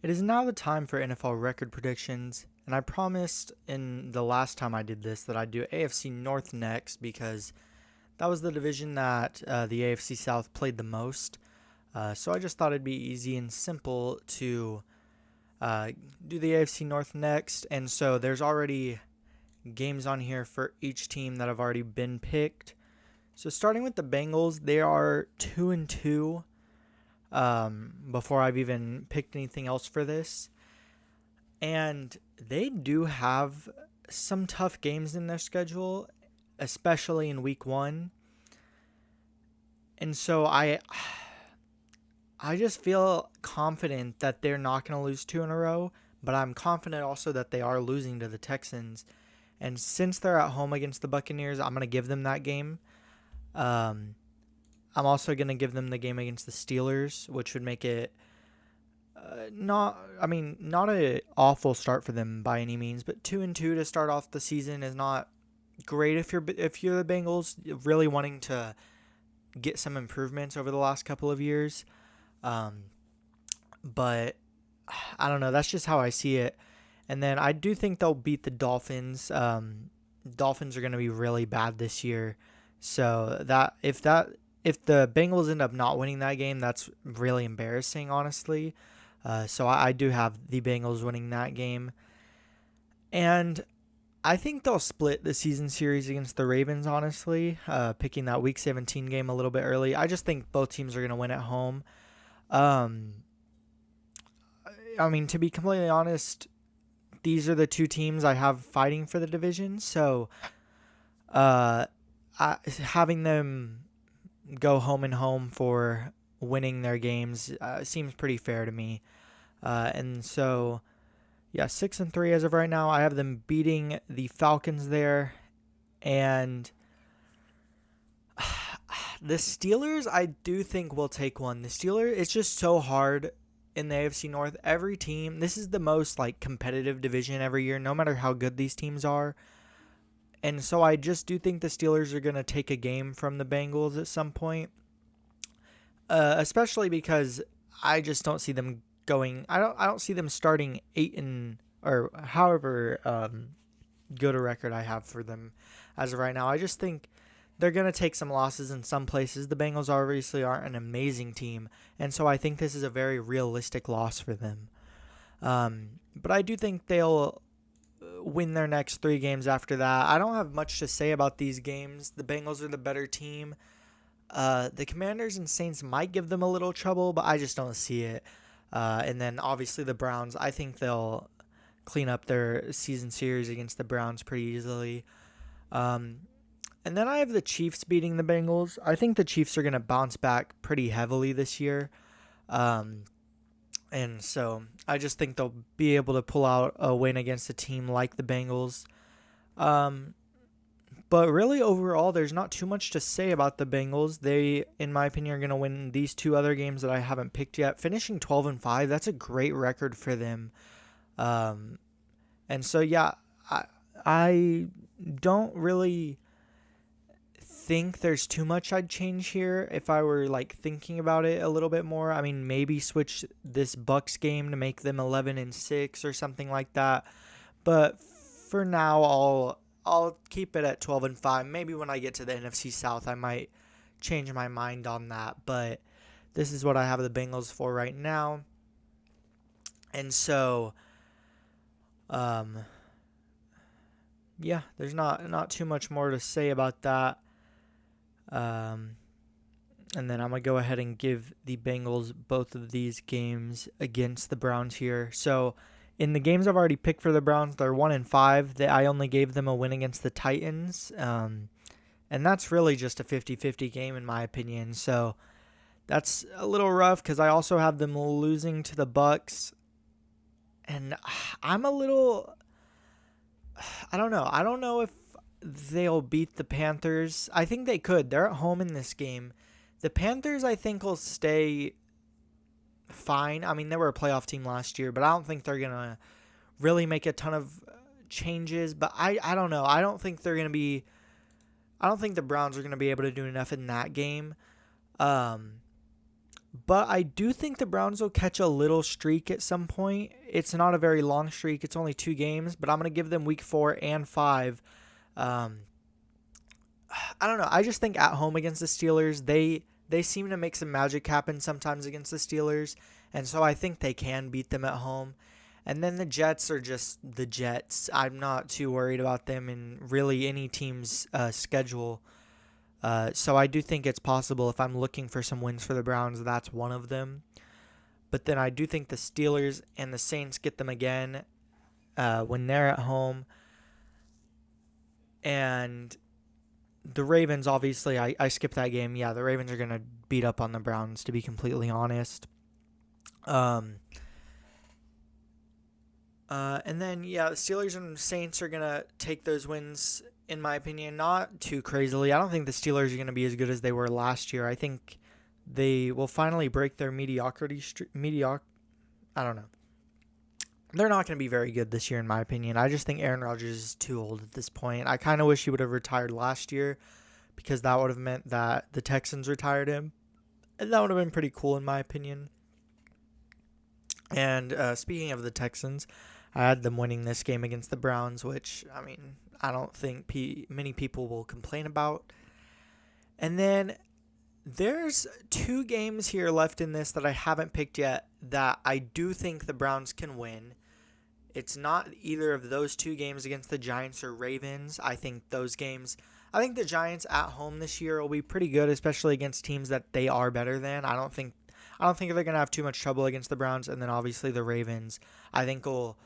It is now the time for NFL record predictions, and I promised in the last time I did this that I'd do AFC North next because that was the division that the AFC South played the most. So I just thought it'd be easy and simple to do the AFC North next, and so there's already games on here for each team that have already been picked. So starting with the Bengals, they are 2-2. Before I've even picked anything else for this. And they do have some tough games in their schedule, especially in week 1. And so I just feel confident that they're not going to lose 2 in a row, but I'm confident also that they are losing to the Texans. And since they're at home against the Buccaneers, I'm going to give them that game. I'm also going to give them the game against the Steelers, which would make it not an awful start for them by any means, but 2-2 to start off the season is not great if you're the Bengals really wanting to get some improvements over the last couple of years. But I don't know. That's just how I see it. And then I do think they'll beat the Dolphins. Dolphins are going to be really bad this year. So if the Bengals end up not winning that game, that's really embarrassing, honestly. So I do have the Bengals winning that game. And I think they'll split the season series against the Ravens, honestly, picking that Week 17 game a little bit early. I just think both teams are going to win at home. To be completely honest, these are the two teams I have fighting for the division. So having them go home and home for winning their games seems pretty fair to me. And so, 6-3 as of right now. I have them beating the Falcons there. And the Steelers, I do think will take one. The Steelers, it's just so hard in the AFC North. Every team, this is the most competitive division every year, no matter how good these teams are. And so I just do think the Steelers are going to take a game from the Bengals at some point. Especially because I just don't see them going. I don't see them starting 8 or however good a record I have for them as of right now. I just think they're going to take some losses in some places. The Bengals obviously aren't an amazing team, and so I think this is a very realistic loss for them. But I do think they'll win their next 3 games after that. I don't have much to say about these games. The Bengals are the better team. The Commanders and Saints might give them a little trouble, but I just don't see it. And then obviously the Browns, I think they'll clean up their season series against the Browns pretty easily. And then I have the Chiefs beating the Bengals. I think the Chiefs are going to bounce back pretty heavily this year. And so I just think they'll be able to pull out a win against a team like the Bengals. But really, overall, there's not too much to say about the Bengals. They, in my opinion, are going to win these 2 other games that I haven't picked yet. Finishing 12-5, that's a great record for them. And so, I don't really think there's too much I'd change here if I were thinking about it a little bit more. I mean, maybe switch this Bucks game to make them 11-6 or something like that. But for now, I'll keep it at 12-5. Maybe when I get to the NFC South, I might change my mind on that. But this is what I have the Bengals for right now. And so, there's not too much more to say about that. And then I'm going to go ahead and give the Bengals both of these games against the Browns here. So, in the games I've already picked for the Browns, they're 1-5. I only gave them a win against the Titans. And that's really just a 50-50 game in my opinion. So that's a little rough because I also have them losing to the Bucks. And I'm a little... I don't know. I don't know if they'll beat the Panthers. I think they could. They're at home in this game. The Panthers, I think, will stay fine. I mean, they were a playoff team last year, but I don't think they're going to really make a ton of changes. But I don't know. I don't think the Browns are going to be able to do enough in that game. But I do think the Browns will catch a little streak at some point. It's not a very long streak. It's only 2 games, but I'm going to give them week 4 and 5. Um, I don't know. I just think at home against the Steelers, they seem to make some magic happen sometimes against the Steelers, and so I think they can beat them at home. And then the Jets are just the Jets. I'm not too worried about them in really any team's schedule. So I do think it's possible if I'm looking for some wins for the Browns, that's one of them. But then I do think the Steelers and the Saints get them again when they're at home. And the Ravens, obviously, I skipped that game. Yeah, the Ravens are going to beat up on the Browns, to be completely honest. And then, yeah, the Steelers and Saints are going to take those wins, in my opinion, not too crazily. I don't think the Steelers are going to be as good as they were last year. I think they will finally break their mediocrity I don't know. They're not going to be very good this year, in my opinion. I just think Aaron Rodgers is too old at this point. I kind of wish he would have retired last year because that would have meant that the Texans retired him. And that would have been pretty cool, in my opinion. And speaking of the Texans, I had them winning this game against the Browns, which, I mean, I don't think many people will complain about. And then there's 2 games here left in this that I haven't picked yet that I do think the Browns can win. It's not either of those 2 games against the Giants or Ravens. I think the Giants at home this year will be pretty good, especially against teams that they are better than. I don't think they're going to have too much trouble against the Browns. And then obviously the Ravens, I think, will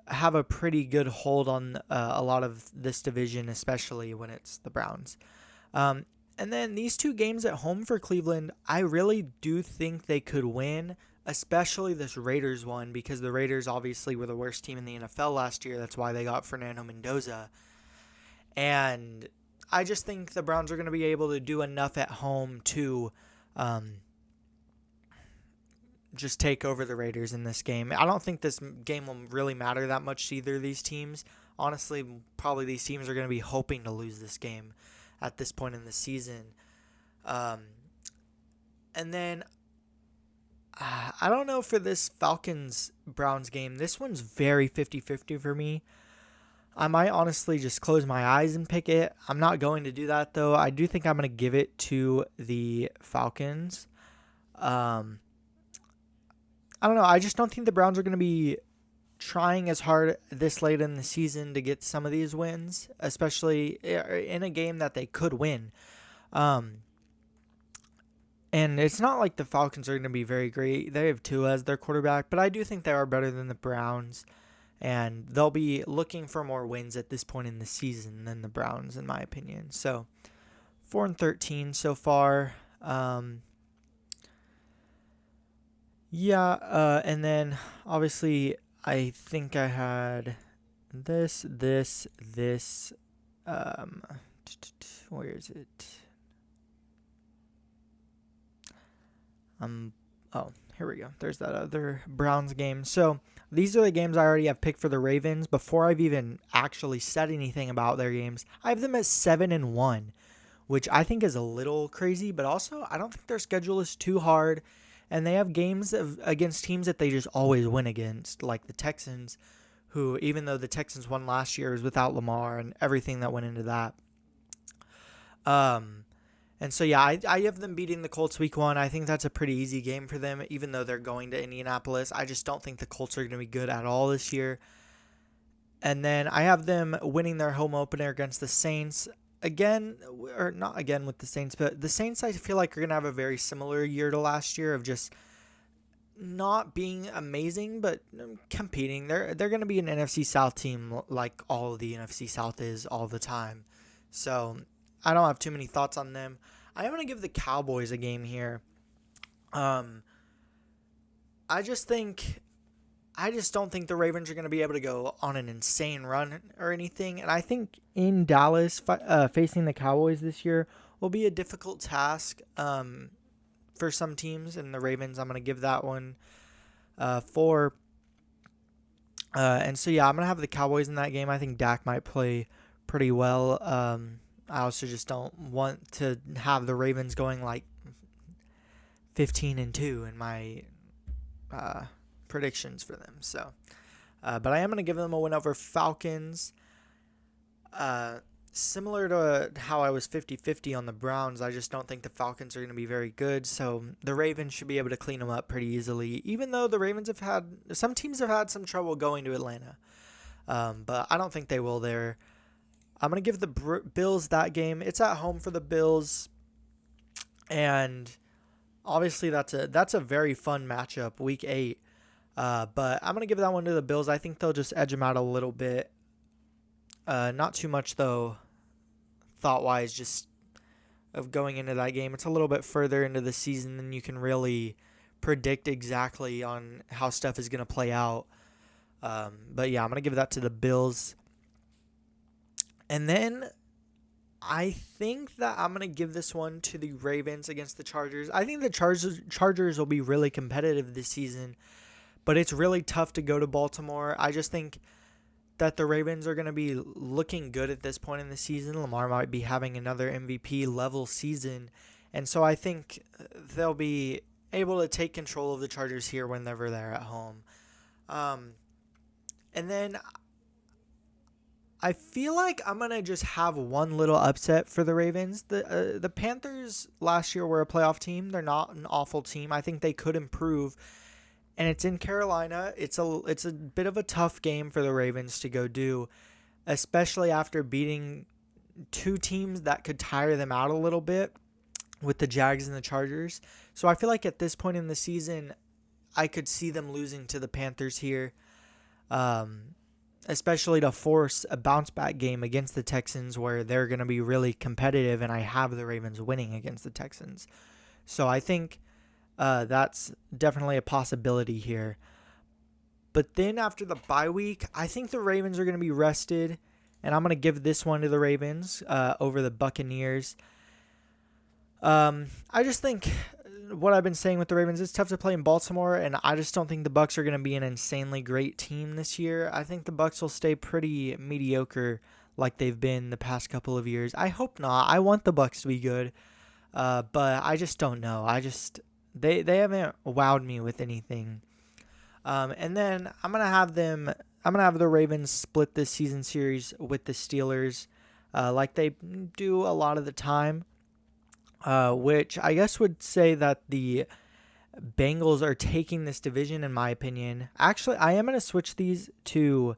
have a pretty good hold on a lot of this division, especially when it's the Browns. And then these 2 games at home for Cleveland, I really do think they could win, especially this Raiders one, because the Raiders obviously were the worst team in the NFL last year. That's why they got Fernando Mendoza. And I just think the Browns are going to be able to do enough at home to just take over the Raiders in this game. I don't think this game will really matter that much to either of these teams. Honestly, probably these teams are going to be hoping to lose this game at this point in the season. And then I don't know for this Falcons-Browns game. This one's very 50-50 for me. I might honestly just close my eyes and pick it. I'm not going to do that, though. I do think I'm going to give it to the Falcons. I don't know. I just don't think the Browns are going to be trying as hard this late in the season to get some of these wins, especially in a game that they could win. And it's not like the Falcons are going to be very great. They have Tua as their quarterback, but I do think they are better than the Browns, and they'll be looking for more wins at this point in the season than the Browns, in my opinion. So 4-13 so far. And then obviously I think I had this. Where is it? Here we go. There's that other Browns game. So these are the games I already have picked for the Ravens. Before I've even actually said anything about their games, I have them at 7-1, which I think is a little crazy, but also I don't think their schedule is too hard. And they have games against teams that they just always win against, like the Texans, who, even though the Texans won last year, is without Lamar and everything that went into that. And so, yeah, I have them beating the Colts week 1. I think that's a pretty easy game for them, even though they're going to Indianapolis. I just don't think the Colts are going to be good at all this year. And then I have them winning their home opener against the Saints. Again, or not again with the Saints, but the Saints I feel like are going to have a very similar year to last year of just not being amazing, but competing. They're going to be an NFC South team like all of the NFC South is all the time. So I don't have too many thoughts on them. I am going to give the Cowboys a game here. I just don't think the Ravens are going to be able to go on an insane run or anything. And I think in Dallas, facing the Cowboys this year will be a difficult task for some teams. And the Ravens, I'm going to give that one 4. And so, yeah, I'm going to have the Cowboys in that game. I think Dak might play pretty well. I also just don't want to have the Ravens going like 15-2 in my predictions for them. So, but I am going to give them a win over Falcons. Similar to how I was 50-50 on the Browns, I just don't think the Falcons are going to be very good. So the Ravens should be able to clean them up pretty easily, even though the Ravens some teams have had some trouble going to Atlanta. But I don't think they will there. I'm going to give the Bills that game. It's at home for the Bills. And obviously that's a very fun matchup, week 8. But I'm going to give that one to the Bills. I think they'll just edge them out a little bit. Not too much, though, thought-wise, just of going into that game. It's a little bit further into the season than you can really predict exactly on how stuff is going to play out. But, yeah, I'm going to give that to the Bills. And then I think that I'm going to give this one to the Ravens against the Chargers. I think the Chargers will be really competitive this season, but it's really tough to go to Baltimore. I just think that the Ravens are going to be looking good at this point in the season. Lamar might be having another MVP level season. And so I think they'll be able to take control of the Chargers here whenever they're at home. And then I feel like I'm going to just have one little upset for the Ravens. The Panthers last year were a playoff team. They're not an awful team. I think they could improve. And it's in Carolina. It's a bit of a tough game for the Ravens to go do, especially after beating two teams that could tire them out a little bit with the Jags and the Chargers. So I feel like at this point in the season, I could see them losing to the Panthers here, especially to force a bounce-back game against the Texans where they're going to be really competitive, and I have the Ravens winning against the Texans. So I think that's definitely a possibility here. But then after the bye week, I think the Ravens are going to be rested, and I'm going to give this one to the Ravens over the Buccaneers. I just think what I've been saying with the Ravens, it's tough to play in Baltimore, and I just don't think the Bucs are going to be an insanely great team this year. I think the Bucs will stay pretty mediocre like they've been the past couple of years. I hope not. I want the Bucs to be good, but I just don't know. They haven't wowed me with anything. And then I'm gonna have the Ravens split this season series with the Steelers, like they do a lot of the time. Which I guess would say that the Bengals are taking this division, in my opinion. Actually, I am gonna switch these to.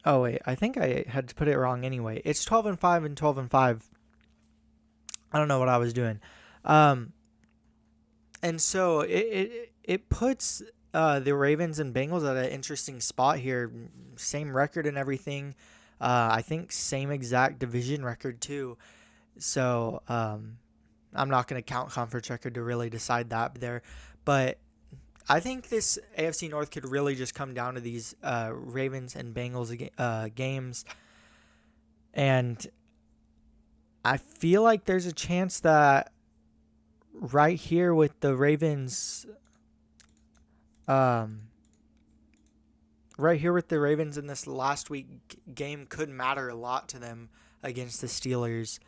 Oh wait, I think I had to put it wrong anyway. It's 12-5 and 12-5. I don't know what I was doing. And so it puts the Ravens and Bengals at an interesting spot here. Same record and everything. I think same exact division record too. So I'm not going to count conference record to really decide that there. But I think this AFC North could really just come down to these Ravens and Bengals games. And I feel like there's a chance that right here with the Ravens, right here with the Ravens in this last week game could matter a lot to them against the Steelers,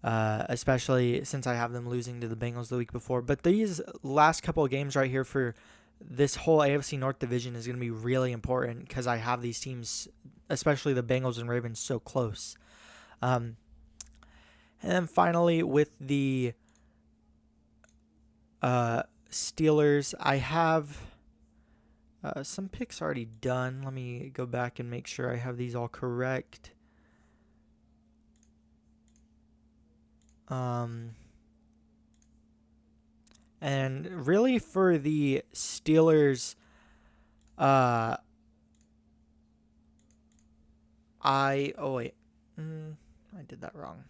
especially since I have them losing to the Bengals the week before. But these last couple of games right here for this whole AFC North division is going to be really important because I have these teams, especially the Bengals and Ravens, so close. And then finally, with the Steelers, I have some picks already done. Let me go back and make sure I have these all correct. And really for the Steelers, I did that wrong.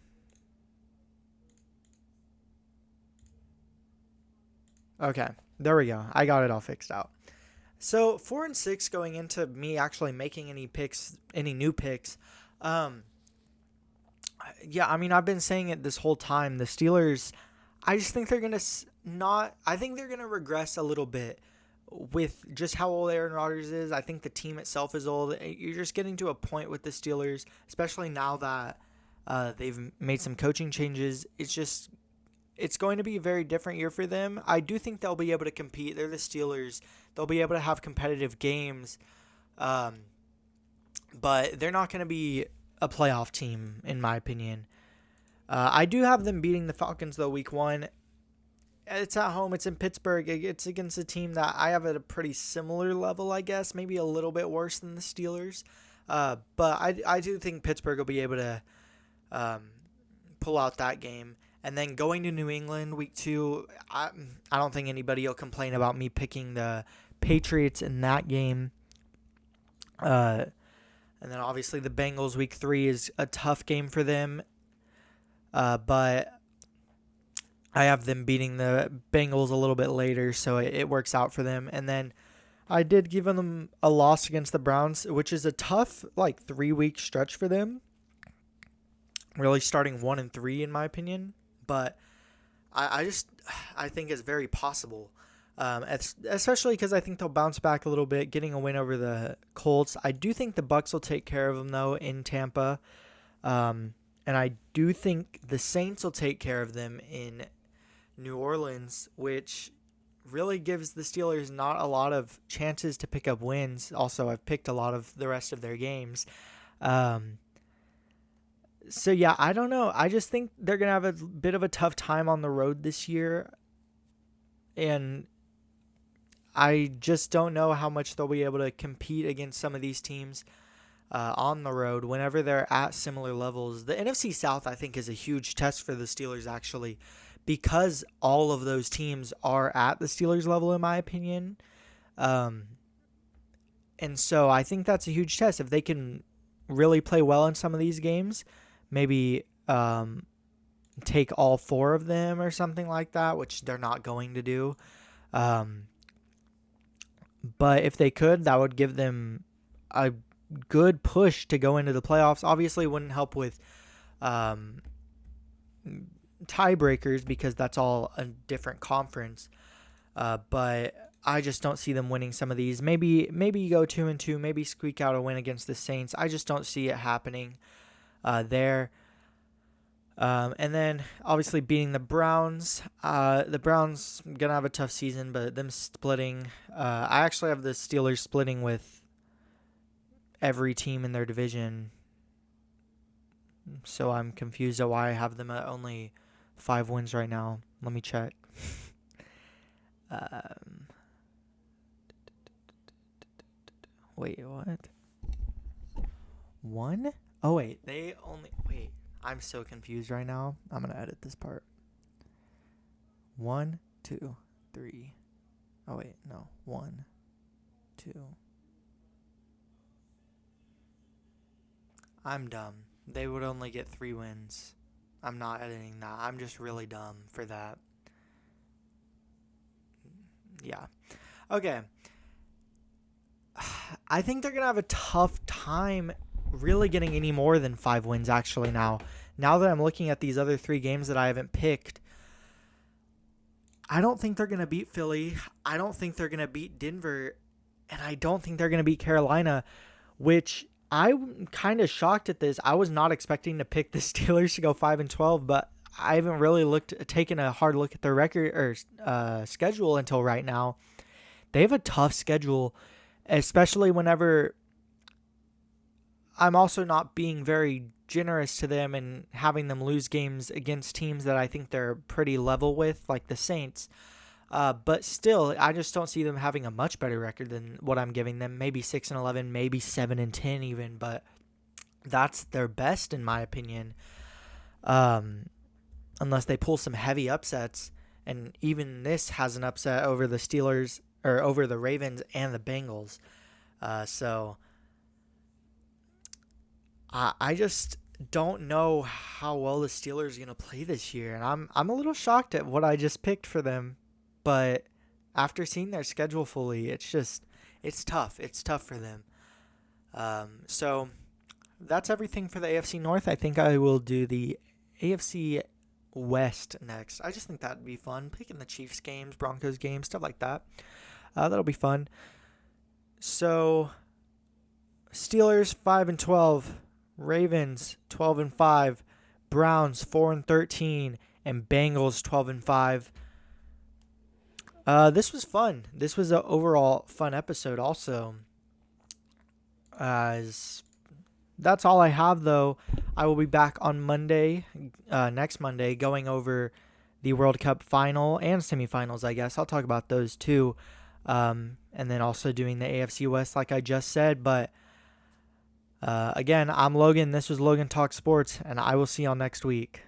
Okay, there we go. I got it all fixed out. So 4-6 going into me actually making any new picks. Yeah, I mean, I've been saying it this whole time. The Steelers, I just think they're gonna I think they're gonna regress a little bit with just how old Aaron Rodgers is. I think the team itself is old. You're just getting to a point with the Steelers, especially now that They've made some coaching changes. It's going to be a very different year for them. I do think they'll be able to compete. They're the Steelers. They'll be able to have competitive games, um, but they're not going to be a playoff team, in my opinion. I do have them beating the Falcons, though, week one. It's at home. It's in Pittsburgh. It's against a team that I have at a pretty similar level, I guess. Maybe a little bit worse than the Steelers. But I do think Pittsburgh will be able to pull out that game. And then going to New England week two, I don't think anybody will complain about me picking the Patriots in that game. And then obviously the Bengals week three is a tough game for them. But I have them beating the Bengals a little bit later, so it works out for them. And then I did give them a loss against the Browns, which is a tough 3-week stretch for them. Really starting 1-3 in my opinion, but I think it's very possible, especially because I think they'll bounce back a little bit, getting a win over the Colts. I do think the Bucs will take care of them though in Tampa, and I do think the Saints will take care of them in New Orleans, which really gives the Steelers not a lot of chances to pick up wins. Also, I've picked a lot of the rest of their games. So, yeah, I don't know. I just think they're going to have a bit of a tough time on the road this year. And I just don't know how much they'll be able to compete against some of these teams on the road whenever they're at similar levels. The NFC South, I think, is a huge test for the Steelers, actually, because all of those teams are at the Steelers level, in my opinion. And so I think that's a huge test. If they can really play well in some of these games, maybe take all 4 of them or something like that, which they're not going to do. But if they could, that would give them a good push to go into the playoffs. Obviously, wouldn't help with tiebreakers because that's all a different conference. But I just don't see them winning some of these. Maybe you go 2-2, maybe squeak out a win against the Saints. I just don't see it happening there. And then obviously beating the Browns. The Browns gonna have a tough season, but them splitting. I actually have the Steelers splitting with every team in their division, so I'm confused at why I have them at only 5 wins right now. Let me check. Wait, what? 1? Oh wait, wait. I'm so confused right now. I'm gonna edit this part. 1, 2, 3. Oh wait, no. 1, 2. I'm dumb. They would only get 3 wins. I'm not editing that. I'm just really dumb for that. Yeah. Okay. I think they're going to have a tough time really getting any more than 5 wins actually now. Now that I'm looking at these other 3 games that I haven't picked, I don't think they're going to beat Philly. I don't think they're going to beat Denver. And I don't think they're going to beat Carolina, which I'm kind of shocked at this. I was not expecting to pick the Steelers to go 5-12, but I haven't really taken a hard look at their record or schedule until right now. They have a tough schedule, especially whenever I'm also not being very generous to them and having them lose games against teams that I think they're pretty level with, like the Saints. But still, I just don't see them having a much better record than what I'm giving them. Maybe 6-11, maybe 7-10 even, but that's their best in my opinion. Unless they pull some heavy upsets, and even this has an upset over the Steelers or over the Ravens and the Bengals. So I just don't know how well the Steelers are going to play this year, and I'm a little shocked at what I just picked for them. But after seeing their schedule fully, it's tough. It's tough for them. So that's everything for the AFC North. I think I will do the AFC West next. I just think that'd be fun. Picking the Chiefs games, Broncos games, stuff like that. That'll be fun. So Steelers 5-12, Ravens 12-5, Browns 4-13, and Bengals 12-5. This was fun. This was an overall fun episode also. As that's all I have, though. I will be back on Monday, next Monday, going over the World Cup final and semifinals, I guess. I'll talk about those too. And then also doing the AFC West like I just said. But again, I'm Logan. This was Logan Talk Sports, and I will see y'all next week.